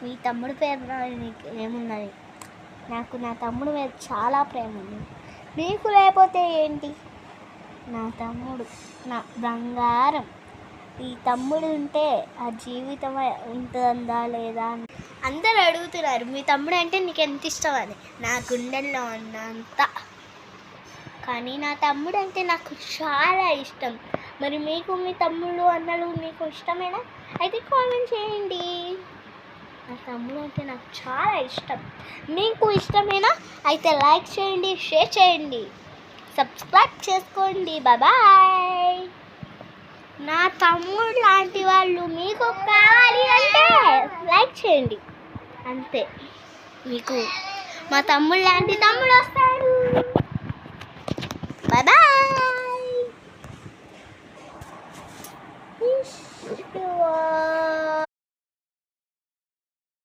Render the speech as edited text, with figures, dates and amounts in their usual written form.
మీ తమ్ముడి పేరు నీకు ఏమున్నది? నాకు నా తమ్ముడు మీద చాలా ప్రేమ ఉంది. నీకు లేకపోతే ఏంటి? నా తమ్ముడు నా బంగారం. ఈ తమ్ముడు ఉంటే ఆ జీవితం ఉంటుందా లేదా అని అందరూ అడుగుతున్నారు. మీ తమ్ముడు అంటే నీకు ఎంత ఇష్టం అని. నా గుండెల్లో ఉన్నంత. కానీ నా తమ్ముడు అంటే నాకు చాలా ఇష్టం. మరి మీకు మీ తమ్ముడు అన్నలు మీకు ఇష్టమేనా? అయితే కామెంట్ చేయండి. నా తమ్ముడు అంటే నాకు చాలా ఇష్టం. మీకు ఇష్టమేనా? అయితే లైక్ చేయండి, షేర్ చేయండి, సబ్స్క్రైబ్ చేసుకోండి. బాయ్. నా తమ్ముడు లాంటి వాళ్ళు మీకు కావాలి అంటే లైక్ చేయండి, అంతే. మీకు మా తమ్ముడు లాంటి తమ్ముడు వస్తాడు. బాయ్.